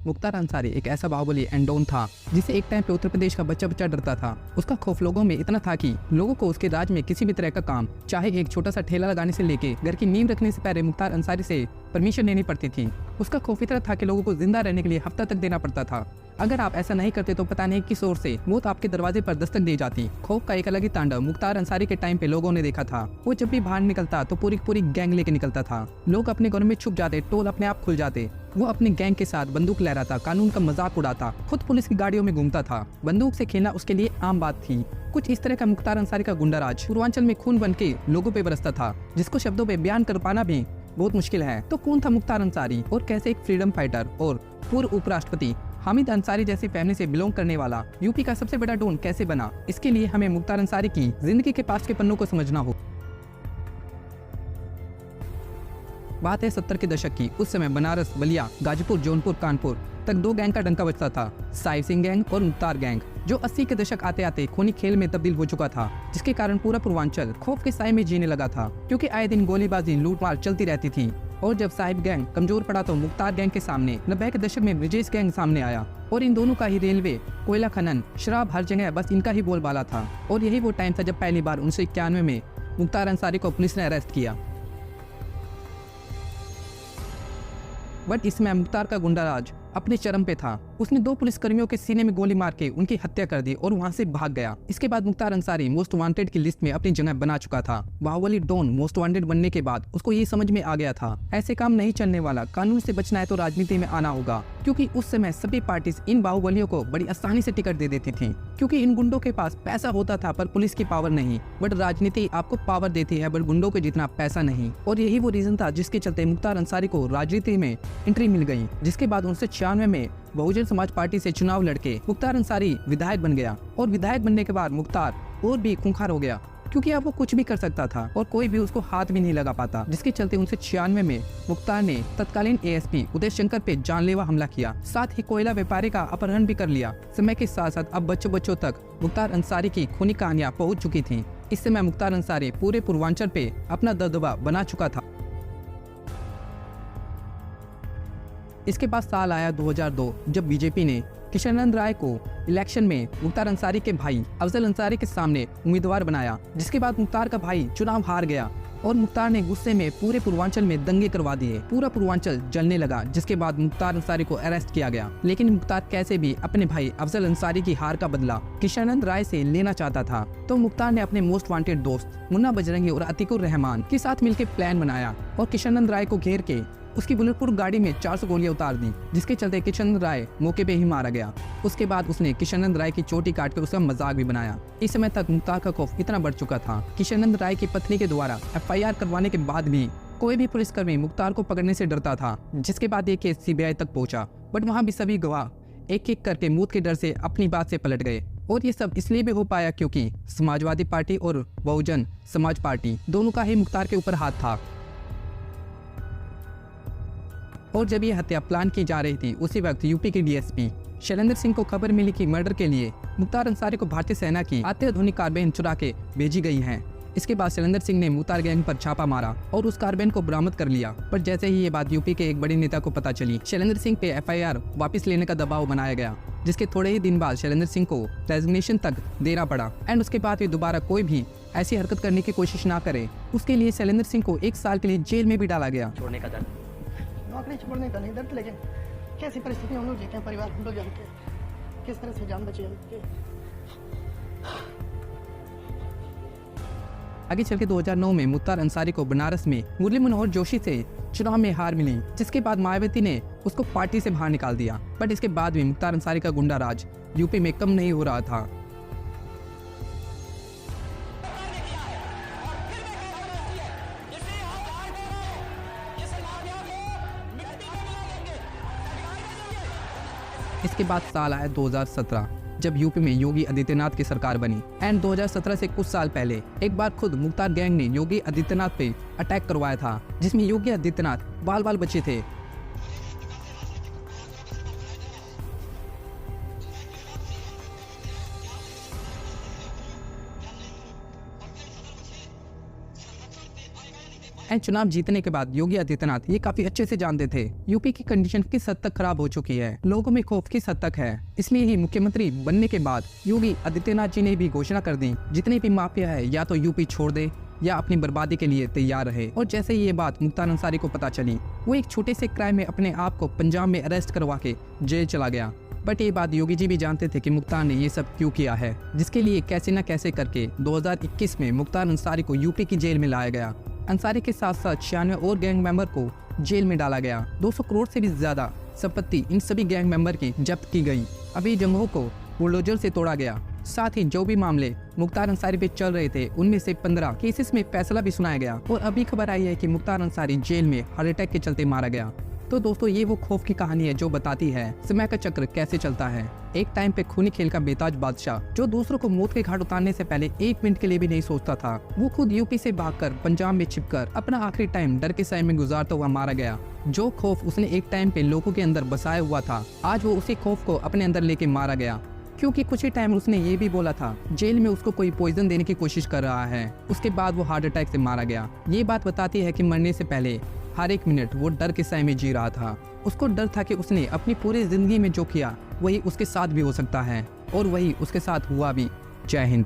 मुख्तार अंसारी एक ऐसा Baahubali and don था जिसे एक टाइम पे उत्तर प्रदेश का बच्चा बच्चा डरता था। उसका खौफ लोगों में इतना था कि लोगों को उसके राज में किसी भी तरह का काम, चाहे एक छोटा सा ठेला लगाने से लेके घर की नींव रखने से पहले मुख्तार अंसारी से परमिशन लेनी पड़ती थी। उसका खौफ इतना था कि लोगों को जिंदा रहने के लिए हफ्ता तक देना पड़ता था। अगर आप ऐसा नहीं करते तो पता नहीं किस ओर से मौत आपके दरवाजे पर दस्तक दे जाती। खौफ का एक अलग ही तांडव मुख्तार अंसारी के टाइम पे लोगों ने देखा था। वो जब भी बाहर निकलता तो पूरी पूरी गैंग लेके निकलता था। लोग अपने घरों में छुप जाते, टोल अपने आप खुल जाते। वो अपनी गैंग के साथ बंदूक लहराता, कानून का मजाक उड़ाता, खुद पुलिस की गाड़ियों में घूमता था। बंदूक से खेलना उसके लिए आम बात थी। कुछ इस तरह का मुख्तार अंसारी का गुंडाराज पूर्वांचल में खून बन के लोगों पे बरसता था, जिसको शब्दों पे बयान कर पाना भी बहुत मुश्किल है। तो कौन था मुख्तार अंसारी और कैसे एक फ्रीडम फाइटर और पूर्व उपराष्ट्रपति हामिद अंसारी जैसी फैमिली से बिलोंग करने वाला यूपी का सबसे बड़ा डॉन कैसे बना? इसके लिए हमें मुख्तार अंसारी की जिंदगी के पास के पन्नों को समझना हो। बात है 70 के दशक की। उस समय बनारस, बलिया, गाजीपुर, जौनपुर, कानपुर तक दो गैंग का डंका बजता था, साहिब सिंह गैंग और मुख्तार गैंग, जो 80 के दशक आते आते खूनी खेल में तब्दील हो चुका था, जिसके कारण पूरा पूर्वांचल खौफ के साए में जीने लगा था, क्योंकि आए दिन गोलीबाजी, लूटमार चलती रहती थी। और जब साहिब गैंग कमजोर पड़ा तो मुख्तार गैंग के सामने 90 के दशक में ब्रिजेश गैंग सामने आया। और इन दोनों का ही रेलवे, कोयला खनन, शराब, हर जगह बस इनका ही बोलबाला था। और यही वो टाइम था जब पहली बार 1991 में मुख्तार अंसारी को पुलिस ने अरेस्ट किया। बट इसमें मुख्तार का गुंडाराज अपने चरम पे था। उसने 2 पुलिसकर्मियों के सीने में गोली मार के उनकी हत्या कर दी और वहां से भाग गया। इसके बाद मुख्तार अंसारी मोस्ट वांटेड की लिस्ट में अपनी जगह बना चुका था। बाहुबली डॉन मोस्ट वांटेड बनने के बाद उसको ये समझ में आ गया था, ऐसे काम नहीं चलने वाला। कानून से बचना है तो राजनीति में आना होगा, क्योंकि उस समय सभी पार्टीज इन बाहुबलियों को बड़ी आसानी से टिकट दे देती थी, क्योंकि इन गुंडों के पास पैसा होता था पर पुलिस की पावर नहीं। बट राजनीति आपको पावर देती है, बट गुंडों के जितना पैसा नहीं। और यही वो रीजन था जिसके चलते मुख्तार अंसारी को राजनीति में एंट्री मिल गई, जिसके बाद 1996 में बहुजन समाज पार्टी से चुनाव लड़के मुख्तार अंसारी विधायक बन गया। और विधायक बनने के बाद मुख्तार और भी खूंखार हो गया, क्योंकि अब वो कुछ भी कर सकता था और कोई भी उसको हाथ भी नहीं लगा पाता, जिसके चलते 1996 में मुख्तार ने तत्कालीन एएसपी उदय शंकर पे जानलेवा हमला किया, साथ ही कोयला व्यापारी का अपहरण भी कर लिया। समय के साथ साथ अब बच्चों तक मुख्तार अंसारी की खूनी कहानियां पहुंच चुकी थी। इस समय मुख्तार अंसारी पूरे पूर्वांचल पे अपना दबदबा बना चुका था। इसके बाद साल आया 2002, जब बीजेपी ने किशननंद राय को इलेक्शन में मुख्तार अंसारी के भाई अफजल अंसारी के सामने उम्मीदवार बनाया, जिसके बाद मुख्तार का भाई चुनाव हार गया और मुख्तार ने गुस्से में पूरे पूर्वांचल में दंगे करवा दिए। पूरा पूर्वांचल जलने लगा, जिसके बाद मुख्तार अंसारी को अरेस्ट किया गया। लेकिन मुख्तार कैसे भी अपने भाई अफजल अंसारी की हार का बदला किशननंद राय से लेना चाहता था। तो मुख्तार ने अपने मोस्ट वांटेड दोस्त मुन्ना बजरंगी और अतीकुर रहमान के साथ मिलकर प्लान बनाया और किशननंद राय को घेर के उसकी बुलेट प्रूफ गाड़ी में 400 गोलियां उतार दी, जिसके चलते किशननंद राय मौके पे ही मारा गया। उसके बाद उसने किशननंद राय की चोटी काट कर उसका मजाक भी बनाया। इस समय तक मुख्तार का खौफ इतना बढ़ चुका था, किशननंद राय की पत्नी के द्वारा FIR करवाने के बाद भी कोई भी पुलिसकर्मी मुख्तार को पकड़ने से डरता था, जिसके बाद ये केस CBI तक पहुंचा। बट वहाँ भी सभी गवाह एक एक करके मौत के डर से अपनी बात से पलट गए। और ये सब इसलिए भी हो पाया क्योंकि समाजवादी पार्टी और बहुजन समाज पार्टी दोनों का ही मुख्तार के ऊपर हाथ था। और जब ये हत्या प्लान की जा रही थी, उसी वक्त यूपी के DSP शैलेंद्र सिंह को खबर मिली कि मर्डर के लिए मुख्तार अंसारी को भारतीय सेना की अत्याधुनिक कार्बाइन चुरा के भेजी गई है। इसके बाद शैलेंद्र सिंह ने मुख्तार गैंग पर छापा मारा और उस कार्बाइन को बरामद कर लिया। पर जैसे ही ये बात यूपी के एक बड़े नेता को पता चली, शैलेंद्र सिंह पे FIR वापस लेने का दबाव बनाया गया, जिसके थोड़े ही दिन बाद शैलेंद्र सिंह को रेजिग्नेशन तक देना पड़ा। एंड उसके बाद भी दोबारा कोई भी ऐसी हरकत करने की कोशिश ना करे, उसके लिए शैलेंद्र सिंह को 1 साल के लिए जेल में भी डाला गया। छोड़ने का दर्द, नौकरी छोड़ने का नहीं दर्द, लेकिन कैसी परिस्थिति हम लोग जीते हैं, परिवार हम लोग जानते हैं किस तरह से जान बची है। आगे चल के 2009 में मुख्तार अंसारी को बनारस में मुरली मनोहर जोशी से चुनाव में हार मिली, जिसके बाद मायावती ने उसको पार्टी से बाहर निकाल दिया। बट इसके बाद भी मुख्तार अंसारी का गुंडा राज यूपी में कम नहीं हो रहा था। इसके बाद साल आया 2017, जब यूपी में योगी आदित्यनाथ की सरकार बनी। एंड 2017 से कुछ साल पहले एक बार खुद मुख्तार गैंग ने योगी आदित्यनाथ पे अटैक करवाया था, जिसमें योगी आदित्यनाथ बाल बाल बचे थे। एंड चुनाव जीतने के बाद योगी आदित्यनाथ ये काफी अच्छे से जानते थे यूपी की कंडीशन किस हद तक खराब हो चुकी है, लोगों में खौफ किस हद तक है। इसलिए ही मुख्यमंत्री बनने के बाद योगी आदित्यनाथ जी ने भी घोषणा कर दी जितने भी माफिया है या तो यूपी छोड़ दे या अपनी बर्बादी के लिए तैयार रहे। और जैसे ही ये बात मुख्तार अंसारी को पता चली, वो एक छोटे से क्राइम में अपने आप को पंजाब में अरेस्ट करवा के जेल चला गया। बट ये बात योगी जी भी जानते थे कि मुख्तार ने ये सब क्यों किया है, जिसके लिए कैसे न कैसे करके 2021 में मुख्तार अंसारी को यूपी की जेल में लाया गया। अंसारी के साथ साथ 96 और गैंग मेंबर को जेल में डाला गया। 200 करोड़ से भी ज्यादा संपत्ति इन सभी गैंग मेंबर की जब्त की गई। अभी जंगों को बुलडोजर से तोड़ा गया। साथ ही जो भी मामले मुख्तार अंसारी पे चल रहे थे उनमें से 15 केसेस में फैसला भी सुनाया गया। और अभी खबर आई है कि मुख्तार अंसारी जेल में हार्ट अटैक के चलते मारा गया। तो दोस्तों ये वो खौफ की कहानी है जो बताती है समय का चक्र कैसे चलता है। एक टाइम पे खूनी खेल का बेताज बादशाह जो दूसरों को मौत के घाट उतारने से पहले 1 मिनट के लिए भी नहीं सोचता था, वो खुद यूपी से भागकर पंजाब में छिपकर अपना आखिरी टाइम डर के साए में गुजारता हुआ मारा गया। जो खौफ उसने एक टाइम पे लोगों के अंदर बसाया हुआ था, आज वो उसी खौफ को अपने अंदर लेके मारा गया। क्योंकि कुछ ही टाइम उसने ये भी बोला था जेल में उसको कोई पॉइजन देने की कोशिश कर रहा है। उसके बाद वो हार्ट अटैक से मारा गया। ये बात बताती है कि मरने से पहले हर एक मिनट वो डर के साए में जी रहा था। उसको डर था कि उसने अपनी पूरी जिंदगी में जो किया वही उसके साथ भी हो सकता है, और वही उसके साथ हुआ भी। जय हिंद।